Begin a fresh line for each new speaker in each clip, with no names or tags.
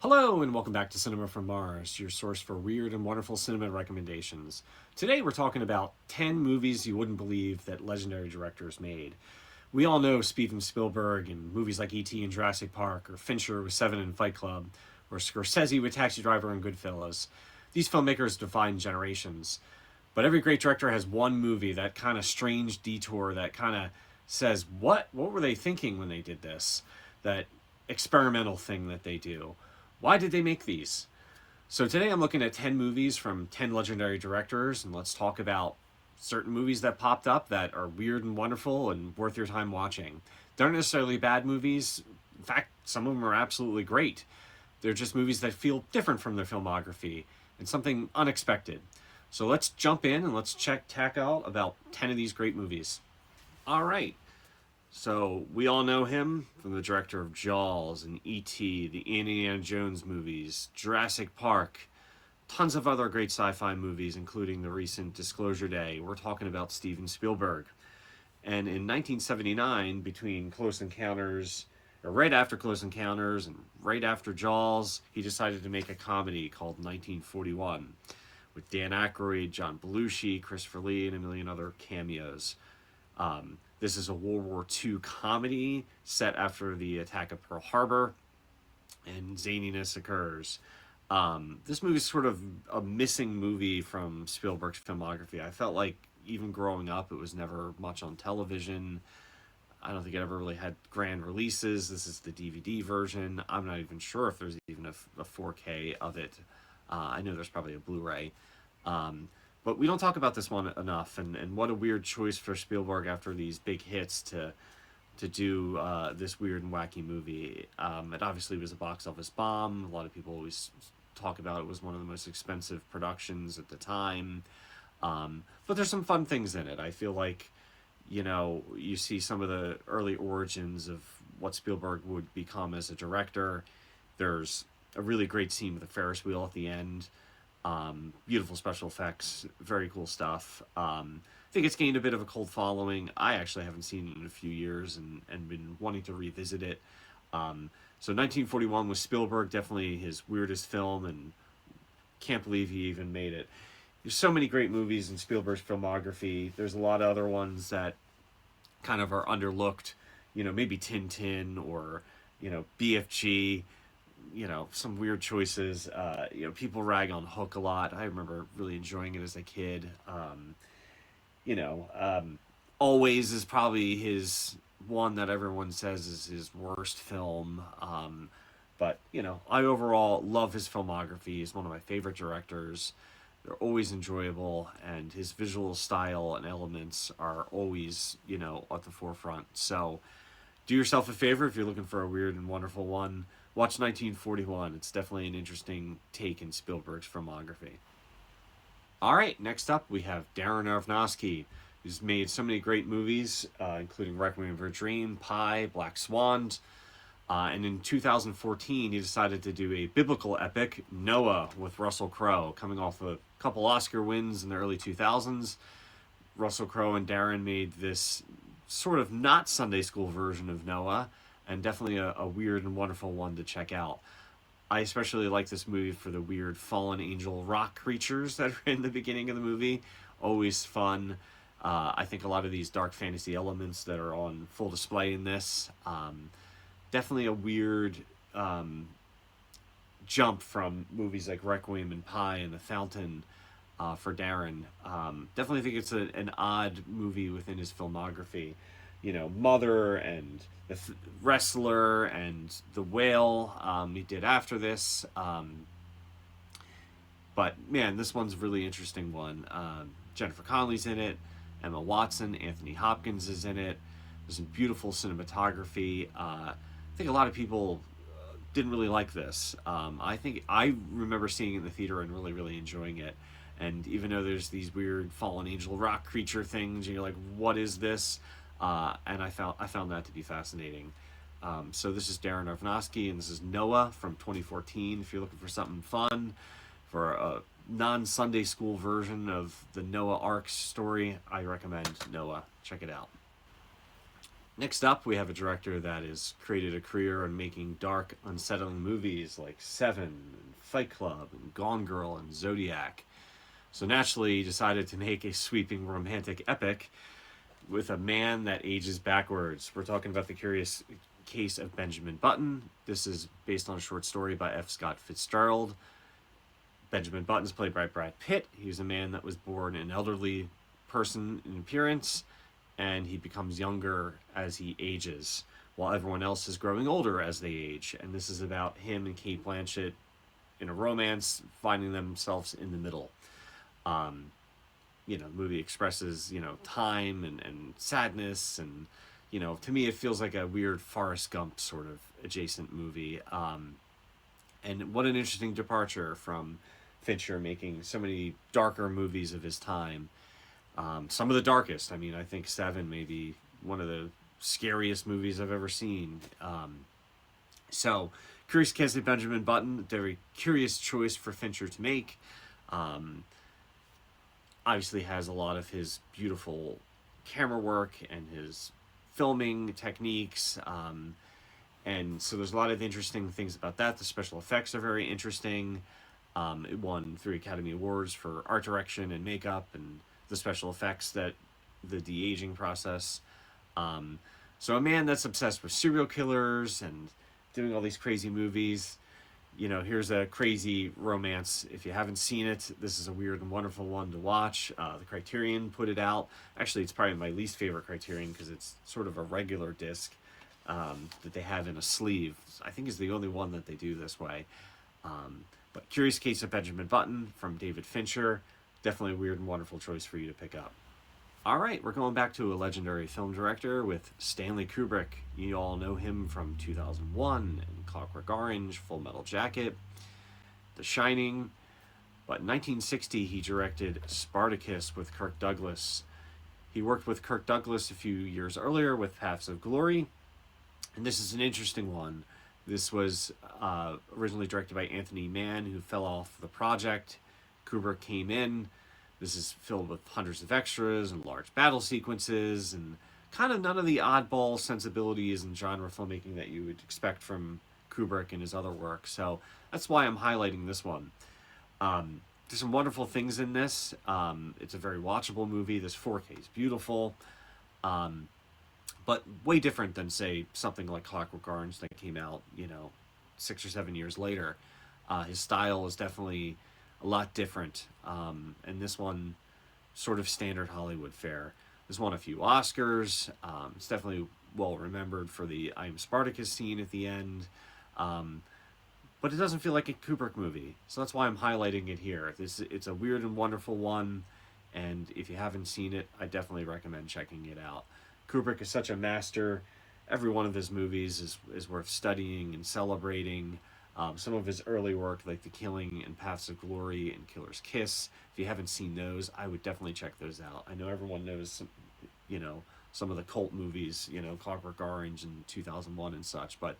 Hello and welcome back to Cinema from Mars, your source for weird and wonderful cinema recommendations. Today we're talking about 10 movies you wouldn't believe that legendary directors made. We all know Steven Spielberg and movies like E.T. and Jurassic Park, or Fincher with Seven and Fight Club, or Scorsese with Taxi Driver and Goodfellas. These filmmakers define generations. But every great director has one movie, that kind of strange detour that kind of says, what were they thinking when they did this? That experimental thing that they do. Why did they make these? So today I'm looking at 10 movies from 10 legendary directors, and let's talk about certain movies that popped up that are weird and wonderful and worth your time watching. They're not necessarily bad movies. In fact, some of them are absolutely great. They're just movies that feel different from their filmography and something unexpected. So let's jump in and let's check out about 10 of these great movies. All right. So we all know him from the director of Jaws and E.T., the Indiana Jones movies, Jurassic Park, tons of other great sci-fi movies, including the recent Disclosure Day. We're talking about Steven Spielberg. And in 1979, between Close Encounters, or right after Close Encounters and right after Jaws, he decided to make a comedy called 1941 with Dan Aykroyd, John Belushi, Christopher Lee, and a million other cameos. This is a World War II comedy set after the attack of Pearl Harbor, and zaniness occurs. This movie is sort of a missing movie from Spielberg's filmography. I felt like even growing up, it was never much on television. I don't think it ever really had grand releases. This is the DVD version. I'm not even sure if there's even a 4K of it. I know there's probably a Blu-ray. But we don't talk about this one enough, and what a weird choice for Spielberg after these big hits to do this weird and wacky movie. It obviously was a box office bomb. A lot of people always talk about it was one of the most expensive productions at the time. But there's some fun things in it. I feel like, you see some of the early origins of what Spielberg would become as a director. There's a really great scene with the Ferris wheel at the end. Beautiful special effects, very cool stuff. I think it's gained a bit of a cult following. I actually haven't seen it in a few years and been wanting to revisit it. So 1941 was Spielberg, definitely his weirdest film, and can't believe he even made it. There's so many great movies in Spielberg's filmography. There's a lot of other ones that kind of are underlooked, maybe Tintin or, BFG. Some weird choices. People rag on Hook a lot. I remember really enjoying it as a kid. Always is probably his one that everyone says is his worst film. But I overall love his filmography. He's one of my favorite directors. They're always enjoyable, and his visual style and elements are always, at the forefront. So do yourself a favor if you're looking for a weird and wonderful one. Watch 1941. It's definitely an interesting take in Spielberg's filmography. All right, next up we have Darren Aronofsky, who's made so many great movies, including Requiem for a Dream, Pi, Black Swan. And in 2014, he decided to do a biblical epic, Noah, with Russell Crowe, coming off a couple Oscar wins in the early 2000s. Russell Crowe and Darren made this sort of not Sunday school version of Noah, and definitely a weird and wonderful one to check out. I especially like this movie for the weird fallen angel rock creatures that are in the beginning of the movie. Always fun. I think a lot of these dark fantasy elements that are on full display in this. Definitely a weird jump from movies like Requiem and Pi and The Fountain for Darren. Definitely think it's an odd movie within his filmography. Mother and the Wrestler and The Whale he did after this. But man, this one's a really interesting one. Jennifer Connelly's in it, Emma Watson, Anthony Hopkins is in it. There's some beautiful cinematography. I think a lot of people didn't really like this. I remember seeing it in the theater and really, really enjoying it. And even though there's these weird fallen angel rock creature things, and you're like, what is this? And I found that to be fascinating. So this is Darren Aronofsky, and this is Noah from 2014. If you're looking for something fun, for a non-Sunday school version of the Noah Ark story, I recommend Noah. Check it out. Next up, we have a director that has created a career in making dark, unsettling movies like Seven, and Fight Club, and Gone Girl, and Zodiac. So naturally, he decided to make a sweeping romantic epic with a man that ages backwards. We're talking about The Curious Case of Benjamin Button. This is based on a short story by F. Scott Fitzgerald. Benjamin Button is played by Brad Pitt. He was a man that was born an elderly person in appearance, and he becomes younger as he ages, while everyone else is growing older as they age. And this is about him and Kate Blanchett in a romance, finding themselves in the middle. The movie expresses, time and sadness, and, to me it feels like a weird Forrest Gump sort of adjacent movie. And what an interesting departure from Fincher making so many darker movies of his time. Some of the darkest. I mean, I think Seven may be one of the scariest movies I've ever seen. So, Curious Case of Benjamin Button, very curious choice for Fincher to make. Obviously has a lot of his beautiful camera work and his filming techniques. And so there's a lot of interesting things about that. The special effects are very interesting. It won 3 Academy Awards for art direction and makeup and the special effects, that the de-aging process. So a man that's obsessed with serial killers and doing all these crazy movies. Here's a crazy romance. If you haven't seen it, this is a weird and wonderful one to watch. The Criterion put it out. Actually, it's probably my least favorite Criterion because it's sort of a regular disc that they have in a sleeve. I think is the only one that they do this way. But Curious Case of Benjamin Button from David Fincher, definitely a weird and wonderful choice for you to pick up. All right, we're going back to a legendary film director with Stanley Kubrick. You all know him from 2001 and Clockwork Orange, Full Metal Jacket, The Shining. But in 1960, he directed Spartacus with Kirk Douglas. He worked with Kirk Douglas a few years earlier with Paths of Glory. And this is an interesting one. This was originally directed by Anthony Mann, who fell off the project. Kubrick came in. This is filled with hundreds of extras and large battle sequences and kind of none of the oddball sensibilities and genre filmmaking that you would expect from Kubrick and his other work. So that's why I'm highlighting this one. There's some wonderful things in this. It's a very watchable movie. This 4K is beautiful. But way different than, say, something like Clockwork Orange that came out, 6 or 7 years later. His style is definitely a lot different. And this one, sort of standard Hollywood fare. This won a few Oscars. It's definitely well remembered for the I Am Spartacus scene at the end. But it doesn't feel like a Kubrick movie. So that's why I'm highlighting it here. It's a weird and wonderful one. And if you haven't seen it, I definitely recommend checking it out. Kubrick is such a master. Every one of his movies is worth studying and celebrating. Some of his early work, like The Killing and Paths of Glory and Killer's Kiss, if you haven't seen those, I would definitely check those out. I know everyone knows, some of the cult movies, Clockwork Orange and 2001 and such, but,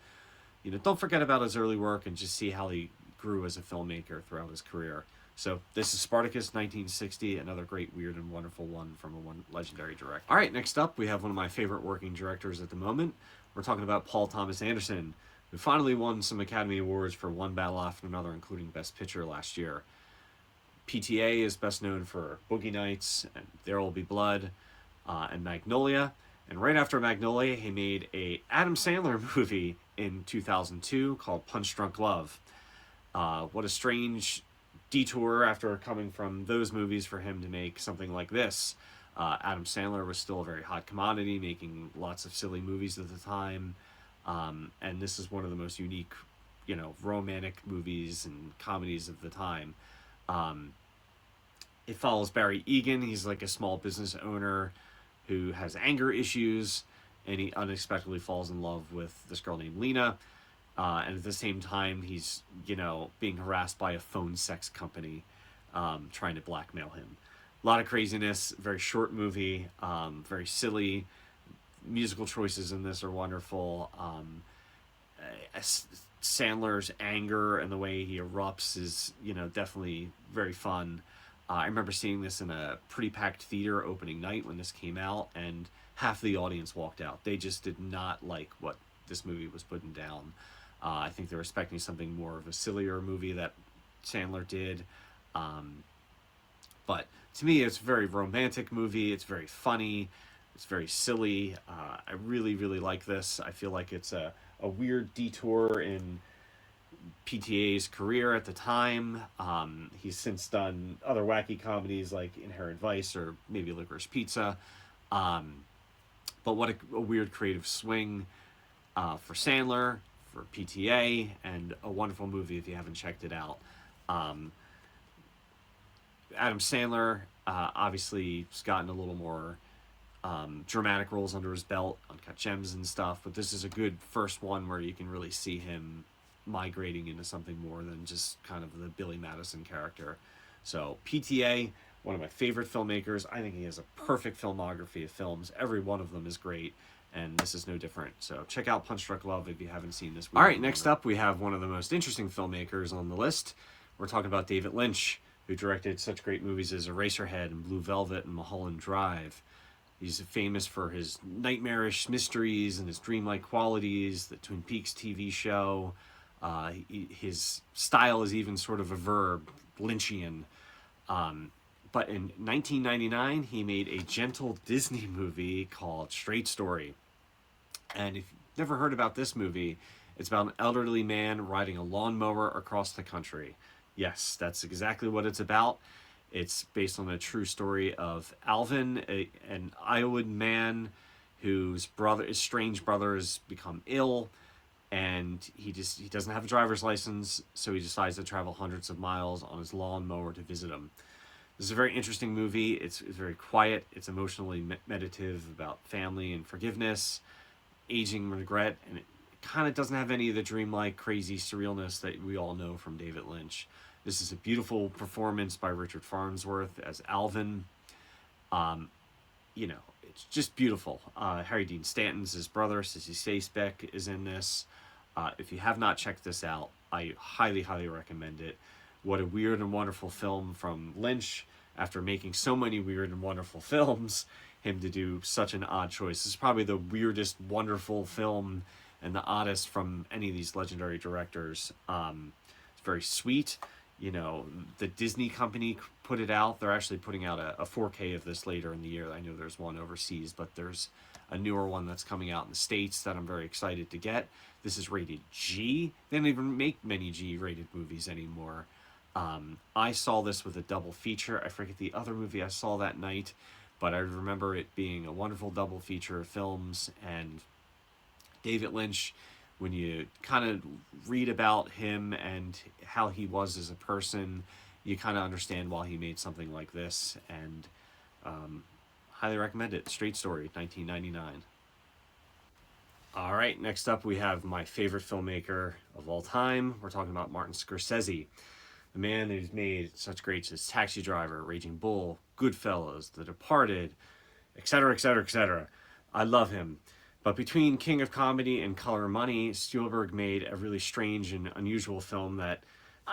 don't forget about his early work and just see how he grew as a filmmaker throughout his career. So this is Spartacus, 1960, another great, weird, and wonderful one from a legendary director. All right, next up, we have one of my favorite working directors at the moment. We're talking about Paul Thomas Anderson, who finally won some Academy Awards for one battle after another, including Best Picture last year. PTA is best known for Boogie Nights and There Will Be Blood and Magnolia. And right after Magnolia, he made a Adam Sandler movie in 2002 called Punch Drunk Love. What a strange detour after coming from those movies for him to make something like this. Adam Sandler was still a very hot commodity, making lots of silly movies at the time. And this is one of the most unique, romantic movies and comedies of the time. It follows Barry Egan. He's like a small business owner who has anger issues, and he unexpectedly falls in love with this girl named Lena. And at the same time, he's, being harassed by a phone sex company trying to blackmail him. A lot of craziness, very short movie, very silly. Musical choices in this are wonderful. Sandler's anger and the way he erupts is, definitely very fun. I remember seeing this in a pretty packed theater opening night when this came out, and half the audience walked out. They just did not like what this movie was putting down. I think they were expecting something more of a sillier movie that Sandler did. But to me, it's a very romantic movie. It's very funny. It's very silly. I really, really like this. I feel like it's a weird detour in PTA's career at the time. He's since done other wacky comedies like Inherent Vice or maybe Licorice Pizza. But what a weird creative swing for Sandler, for PTA, and a wonderful movie if you haven't checked it out. Adam Sandler obviously has gotten a little more dramatic roles under his belt, Uncut Gems and stuff, but this is a good first one where you can really see him migrating into something more than just kind of the Billy Madison character. So PTA, one of my favorite filmmakers. I think he has a perfect filmography of films. Every one of them is great, and this is no different. So check out Punch Drunk Love if you haven't seen this. All right, next up we have one of the most interesting filmmakers on the list. We're talking about David Lynch, who directed such great movies as Eraserhead and Blue Velvet and Mulholland Drive. He's famous for his nightmarish mysteries and his dreamlike qualities, the Twin Peaks TV show. His style is even sort of a verb, Lynchian. But in 1999, he made a gentle Disney movie called Straight Story. And if you've never heard about this movie, it's about an elderly man riding a lawnmower across the country. Yes, that's exactly what it's about. It's based on a true story of Alvin, an Iowan man whose estranged brother has become ill, and he doesn't have a driver's license, so he decides to travel hundreds of miles on his lawnmower to visit him. This is a very interesting movie. It's very quiet. It's emotionally meditative about family and forgiveness, aging, regret, and it kind of doesn't have any of the dreamlike, crazy surrealness that we all know from David Lynch. This is a beautiful performance by Richard Farnsworth as Alvin. It's just beautiful. Harry Dean Stanton's his brother. Sissy Spacek is in this. If you have not checked this out, I highly, highly recommend it. What a weird and wonderful film from Lynch. After making so many weird and wonderful films, him to do such an odd choice. This is probably the weirdest, wonderful film and the oddest from any of these legendary directors. It's very sweet. The Disney company put it out. They're actually putting out a 4K of this later in the year. I know there's one overseas, but there's a newer one that's coming out in the States that I'm very excited to get. This is rated G. They don't even make many G-rated movies anymore. I saw this with a double feature. I forget the other movie I saw that night, but I remember it being a wonderful double feature of films. And David Lynch, when you kind of read about him and how he was as a person, you kind of understand why he made something like this. And highly recommend it. Straight Story, 1999. All right, next up we have my favorite filmmaker of all time. We're talking about Martin Scorsese, the man who's made such greats as Taxi Driver, Raging Bull, Goodfellas, The Departed, etc., etc., etc. I love him. But between King of Comedy and Color Money, Spielberg made a really strange and unusual film that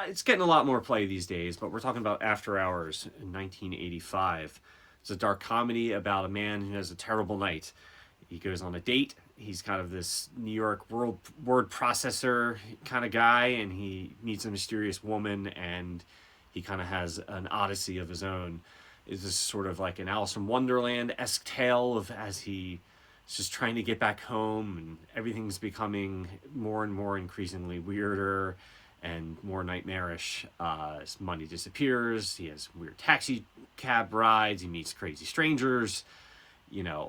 it's getting a lot more play these days, but we're talking about After Hours in 1985. It's a dark comedy about a man who has a terrible night. He goes on a date. He's kind of this New York word processor kind of guy, and he meets a mysterious woman, and he kind of has an odyssey of his own. It's this sort of like an Alice in Wonderland-esque tale of as he is just trying to get back home, and everything's becoming more and more increasingly weirder and more nightmarish. His money disappears. He has weird taxi cab rides. He meets crazy strangers,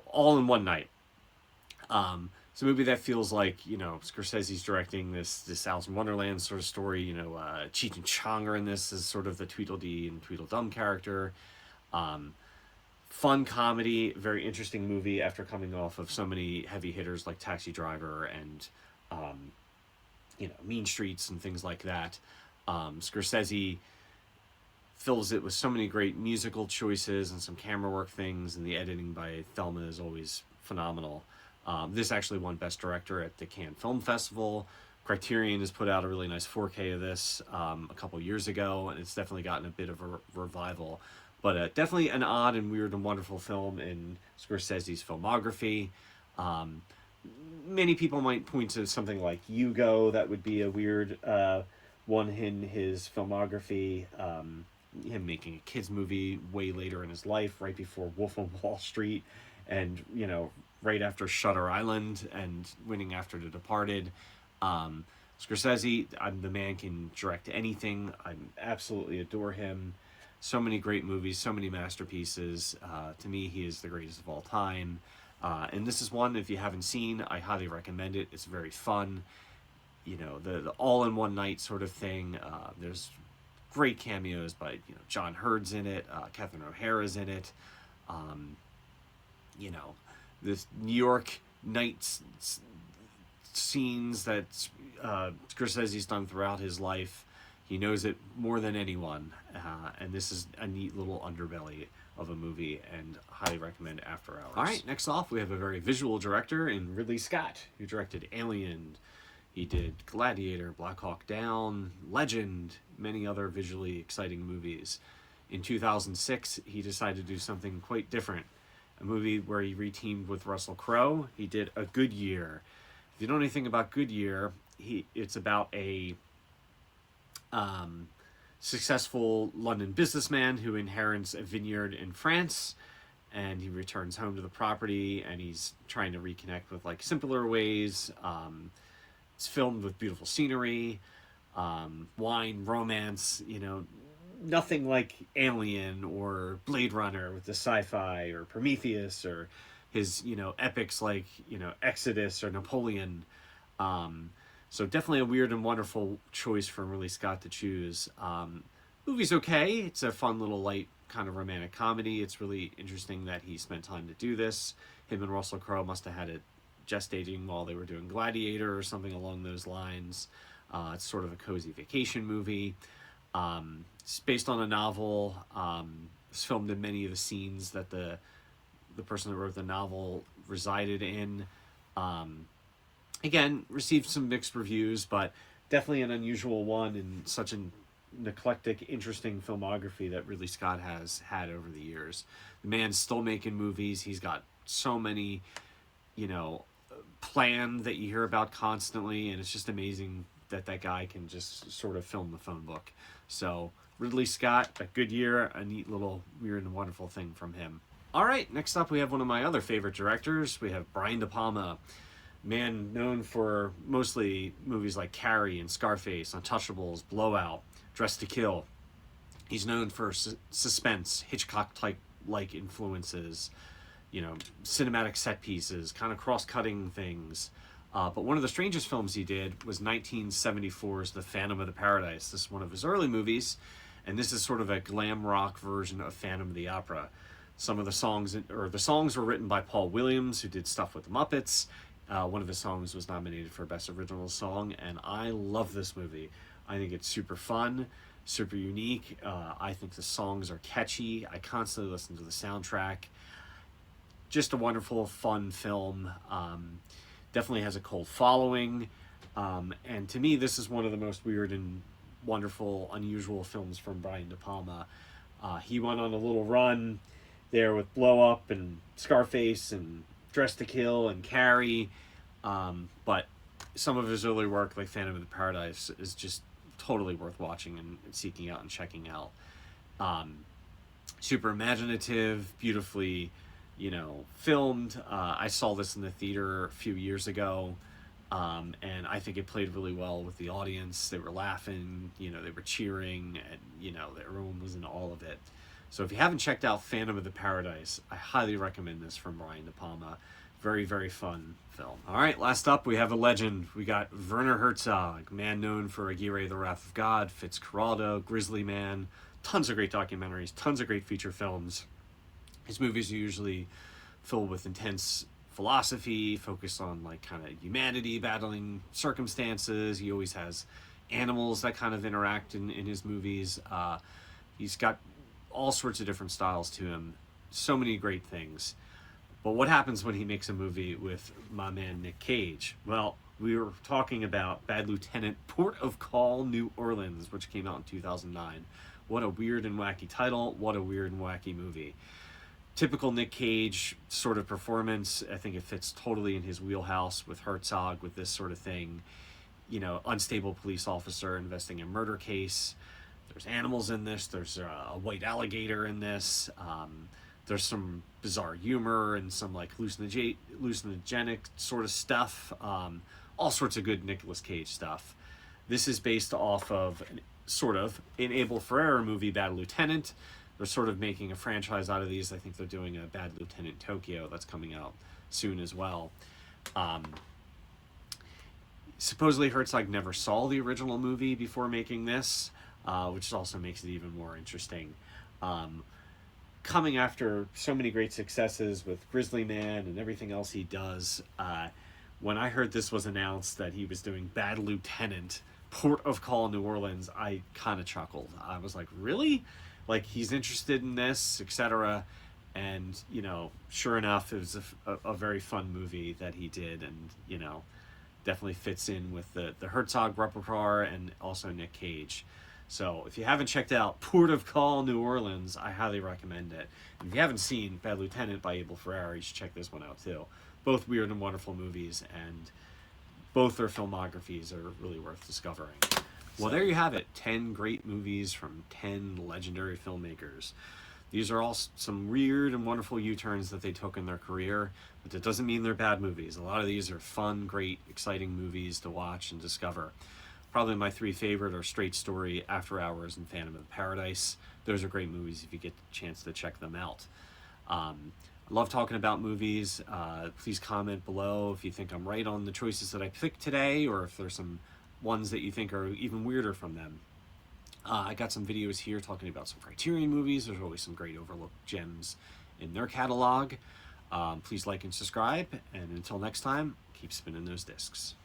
all in one night. It's a movie that feels like, Scorsese's directing this Alice in Wonderland sort of story. Cheech and Chong are in this as sort of the Tweedledee and Tweedledum character. Fun comedy, very interesting movie after coming off of so many heavy hitters like Taxi Driver and, Mean Streets and things like that. Scorsese fills it with so many great musical choices and some camera work things, and the editing by Thelma is always phenomenal. This actually won Best Director at the Cannes Film Festival, Criterion has put out a really nice 4K of this a couple years ago, and it's definitely gotten a bit of a revival. But definitely an odd and weird and wonderful film in Scorsese's filmography. Many people might point to something like Hugo. That would be a weird one in his filmography. Him making a kids movie way later in his life, right before Wolf on Wall Street, and right after Shutter Island, and winning after The Departed. Scorsese, the man can direct anything. I absolutely adore him. So many great movies, so many masterpieces. To me, he is the greatest of all time. And this is one, if you haven't seen, I highly recommend it. It's very fun. The all-in-one night sort of thing. There's great cameos by, John Hurd's in it. Catherine O'Hara's in it. This New York night scenes that Scorsese's done throughout his life. He knows it more than anyone, and this is a neat little underbelly of a movie, and highly recommend After Hours. All right, next off, we have a very visual director in Ridley Scott, who directed Alien. He did Gladiator, Black Hawk Down, Legend, many other visually exciting movies. In 2006, he decided to do something quite different, a movie where he reteamed with Russell Crowe. He did A Good Year. If you know anything about Goodyear, it's about a successful London businessman who inherits a vineyard in France, and he returns home to the property, and he's trying to reconnect with simpler ways. It's filmed with beautiful scenery, wine, romance. Nothing like Alien or Blade Runner with the sci-fi, or Prometheus, or his epics like Exodus or Napoleon. So definitely a weird and wonderful choice for Ridley Scott to choose. Movie's okay. It's a fun little light kind of romantic comedy. It's really interesting that he spent time to do this. Him and Russell Crowe must have had it gestating while they were doing Gladiator or something along those lines. It's sort of a cozy vacation movie. It's based on a novel. It's filmed in many of the scenes that the person that wrote the novel resided in. Again, received some mixed reviews, but definitely an unusual one in such an eclectic, interesting filmography that Ridley Scott has had over the years. The man's still making movies. He's got so many, planned that you hear about constantly, and it's just amazing that guy can just sort of film the phone book. So Ridley Scott, A Good Year, a neat little weird and wonderful thing from him. All right, next up we have one of my other favorite directors. We have Brian De Palma, man known for mostly movies like Carrie and Scarface, Untouchables, Blowout, Dressed to Kill. He's known for suspense, Hitchcock-like influences, cinematic set pieces, kind of cross-cutting things. But one of the strangest films he did was 1974's The Phantom of the Paradise. This is one of his early movies, and this is sort of a glam rock version of Phantom of the Opera. Some of the songs were written by Paul Williams, who did stuff with the Muppets. One of his songs was nominated for Best Original Song, and I love this movie. I think it's super fun, super unique. I think the songs are catchy. I constantly listen to the soundtrack. Just a wonderful, fun film. Definitely has a cult following. And to me, this is one of the most weird and wonderful, unusual films from Brian De Palma. He went on a little run there with Blow Up and Scarface and Dressed to Kill and Carrie. But some of his early work, like Phantom of the Paradise, is just totally worth watching and seeking out and checking out. Super imaginative, beautifully, filmed. I saw this in the theater a few years ago, and I think it played really well with the audience. They were laughing, they were cheering, and, everyone was in all of it. So if you haven't checked out Phantom of the Paradise, I highly recommend this from Brian De Palma. Very, very fun film. All right, last up, we have a legend. We got Werner Herzog, man known for Aguirre, The Wrath of God, Fitzcarraldo, Grizzly Man, tons of great documentaries, tons of great feature films. His movies are usually filled with intense philosophy, focused on kind of humanity, battling circumstances. He always has animals that kind of interact in his movies. He's got all sorts of different styles to him. So many great things. But what happens when he makes a movie with my man Nick Cage? Well, We were talking about Bad Lieutenant, Port of Call, New Orleans, which came out in 2009. What a weird and wacky title. What a weird and wacky movie. Typical Nick Cage sort of performance. I think it fits totally in his wheelhouse with Herzog, with this sort of thing. You know, unstable police officer investigating a murder case. There's animals in this. There's a white alligator in this. There's some bizarre humor and some like hallucinogenic sort of stuff. All sorts of good Nicolas Cage stuff. This is based off of an Abel Ferrara movie, Bad Lieutenant. They're sort of making a franchise out of these. I think they're doing a Bad Lieutenant Tokyo that's coming out soon as well. Supposedly Herzog never saw the original movie before making this, which also makes it even more interesting. Coming after so many great successes with Grizzly Man and everything else he does, when I heard this was announced that he was doing Bad Lieutenant, Port of Call, New Orleans, I kind of chuckled. I was like, really? Like, he's interested in this, etc. And, you know, sure enough, it was a very fun movie that he did, and, you know, definitely fits in with the Herzog repertoire and also Nick Cage. So if you haven't checked out Port of Call, New Orleans, I highly recommend it. And if you haven't seen Bad Lieutenant by Abel Ferrara, you should check this one out too. Both weird and wonderful movies, and both their filmographies are really worth discovering. Well, there you have it. 10 great movies from 10 legendary filmmakers. These are all some weird and wonderful U-turns that they took in their career, but that doesn't mean they're bad movies. A lot of these are fun, great, exciting movies to watch and discover. Probably my three favorite are Straight Story, After Hours, and Phantom of Paradise. Those are great movies if you get the chance to check them out. I love talking about movies. Please comment below if you think I'm right on the choices that I picked today, or if there's some ones that you think are even weirder from them. I got some videos here talking about some Criterion movies. There's always some great overlooked gems in their catalog. Please like and subscribe, and until next time, keep spinning those discs.